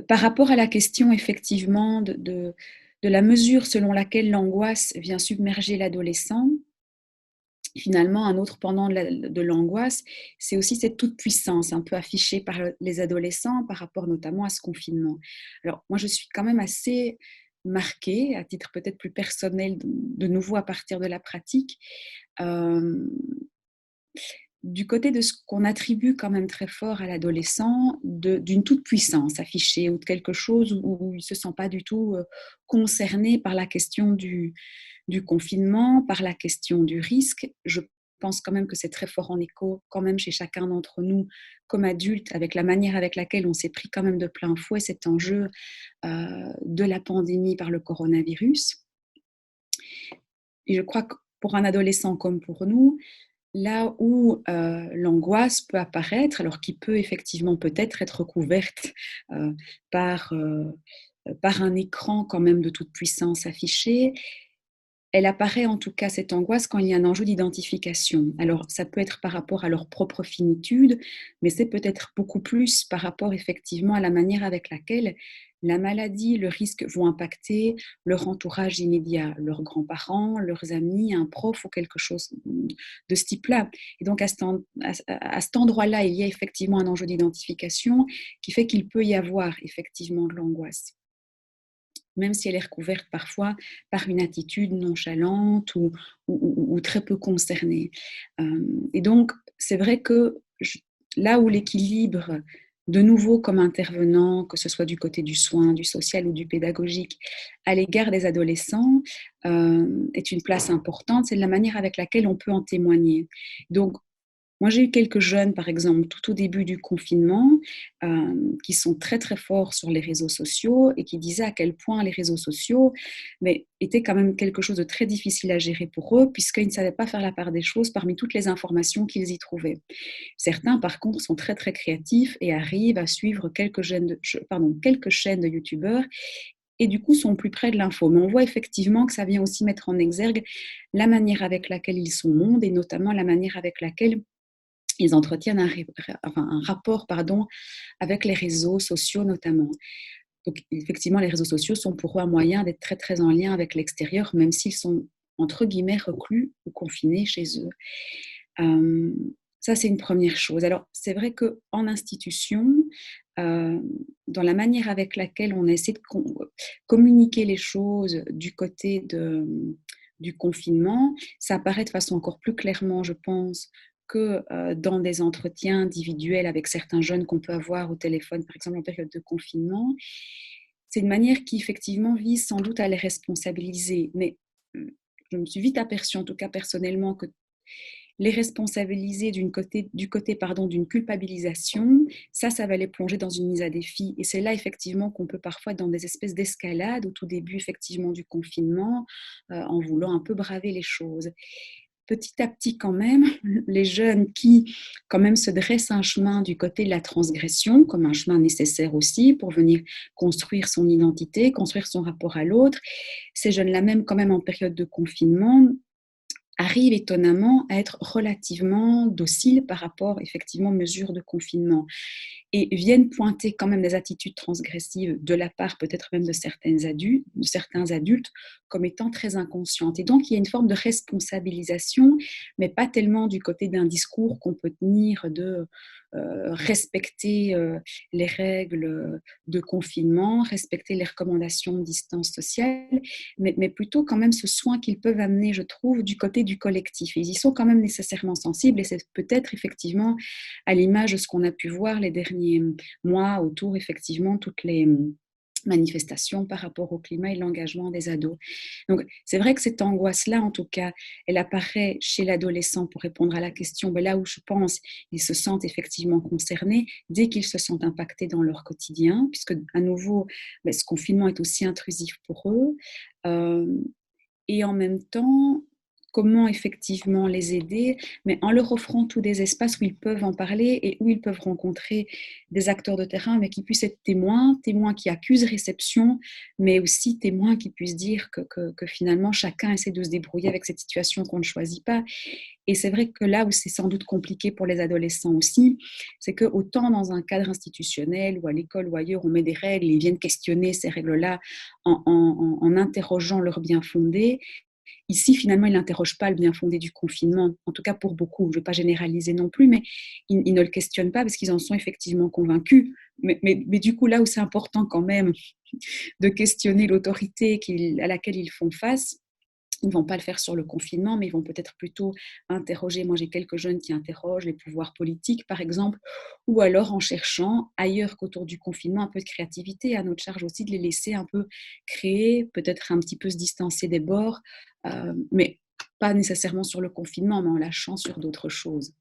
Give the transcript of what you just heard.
par rapport à la question effectivement de la mesure selon laquelle l'angoisse vient submerger l'adolescent, finalement, un autre pendant de l'angoisse, c'est aussi cette toute-puissance un peu affichée par les adolescents par rapport notamment à ce confinement. Alors moi, je suis quand même assez marquée, à titre peut-être plus personnel, de nouveau à partir de la pratique, euh, du côté de ce qu'on attribue quand même très fort à l'adolescent, d'une toute-puissance affichée ou de quelque chose où il ne se sent pas du tout concerné par la question du confinement, par la question du risque. Je pense quand même que c'est très fort en écho quand même chez chacun d'entre nous comme adultes, avec la manière avec laquelle on s'est pris quand même de plein fouet cet enjeu de la pandémie par le coronavirus. Et je crois que pour un adolescent comme pour nous, là où l'angoisse peut apparaître, alors qui peut effectivement peut-être être couverte euh, par, euh, par un écran quand même de toute puissance affiché, elle apparaît en tout cas, cette angoisse, quand il y a un enjeu d'identification. Alors, ça peut être par rapport à leur propre finitude, mais c'est peut-être beaucoup plus par rapport effectivement à la manière avec laquelle la maladie, le risque vont impacter leur entourage immédiat, leurs grands-parents, leurs amis, un prof ou quelque chose de ce type-là. Et donc, à cet endroit-là, il y a effectivement un enjeu d'identification qui fait qu'il peut y avoir effectivement de l'angoisse, même si elle est recouverte parfois par une attitude nonchalante ou très peu concernée. Et donc, c'est vrai que là où l'équilibre, de nouveau comme intervenant, que ce soit du côté du soin, du social ou du pédagogique, à l'égard des adolescents, est une place importante, c'est de la manière avec laquelle on peut en témoigner. Donc, moi, j'ai eu quelques jeunes, par exemple, tout au début du confinement, qui sont très, très forts sur les réseaux sociaux et qui disaient à quel point les réseaux sociaux étaient quand même quelque chose de très difficile à gérer pour eux, puisqu'ils ne savaient pas faire la part des choses parmi toutes les informations qu'ils y trouvaient. Certains, par contre, sont très, très créatifs et arrivent à suivre quelques chaînes de youtubeurs et du coup sont plus près de l'info. Mais on voit effectivement que ça vient aussi mettre en exergue la manière avec laquelle ils sont mondes et notamment la manière avec laquelle ils entretiennent un rapport avec les réseaux sociaux notamment. Donc effectivement, les réseaux sociaux sont pour eux un moyen d'être très très en lien avec l'extérieur, même s'ils sont entre guillemets reclus ou confinés chez eux. Euh, Ça, c'est une première chose. Alors, c'est vrai qu'en institution, euh, dans la manière avec laquelle on essaie de communiquer les choses du côté du confinement, ça apparaît de façon encore plus clairement, je pense, que dans des entretiens individuels avec certains jeunes qu'on peut avoir au téléphone, par exemple en période de confinement. C'est une manière qui effectivement vise sans doute à les responsabiliser. Mais je me suis vite aperçue, en tout cas personnellement, que les responsabiliser du côté d'une culpabilisation, ça va les plonger dans une mise à défi. Et c'est là effectivement qu'on peut parfois être dans des espèces d'escalade au tout début effectivement du confinement, en voulant un peu braver les choses. Petit à petit quand même, les jeunes qui quand même se dressent un chemin du côté de la transgression, comme un chemin nécessaire aussi pour venir construire son identité, construire son rapport à l'autre, ces jeunes-là même quand même en période de confinement, arrivent étonnamment à être relativement dociles par rapport effectivement aux mesures de confinement et viennent pointer quand même des attitudes transgressives de la part peut-être même de certains adultes comme étant très inconscientes. Et donc il y a une forme de responsabilisation, mais pas tellement du côté d'un discours qu'on peut tenir de respecter les règles de confinement, respecter les recommandations de distance sociale, mais plutôt quand même ce soin qu'ils peuvent amener, je trouve, du côté du collectif. Et ils y sont quand même nécessairement sensibles et c'est peut-être effectivement à l'image de ce qu'on a pu voir les derniers mois autour effectivement toutes les manifestations par rapport au climat et l'engagement des ados. Donc c'est vrai que cette angoisse-là, en tout cas, elle apparaît chez l'adolescent pour répondre à la question, ben là où je pense ils se sentent effectivement concernés dès qu'ils se sentent impactés dans leur quotidien, puisque à nouveau, ben, ce confinement est aussi intrusif pour eux. Euh, et en même temps, comment effectivement les aider, mais en leur offrant tous des espaces où ils peuvent en parler et où ils peuvent rencontrer des acteurs de terrain, mais qui puissent être témoins, témoins qui accusent réception, mais aussi témoins qui puissent dire que finalement chacun essaie de se débrouiller avec cette situation qu'on ne choisit pas. Et c'est vrai que là où c'est sans doute compliqué pour les adolescents aussi, c'est que autant dans un cadre institutionnel ou à l'école ou ailleurs, on met des règles et ils viennent questionner ces règles-là en interrogeant leur bien fondé. Ici, finalement, ils n'interrogent pas le bien fondé du confinement, en tout cas pour beaucoup. Je ne veux pas généraliser non plus, mais ils ne le questionnent pas parce qu'ils en sont effectivement convaincus. Mais du coup, là où c'est important quand même de questionner l'autorité à laquelle ils font face, ils ne vont pas le faire sur le confinement, mais ils vont peut-être plutôt interroger. Moi, j'ai quelques jeunes qui interrogent les pouvoirs politiques, par exemple, ou alors en cherchant ailleurs qu'autour du confinement un peu de créativité. À notre charge aussi de les laisser un peu créer, peut-être un petit peu se distancer des bords, mais pas nécessairement sur le confinement, mais en lâchant sur d'autres choses.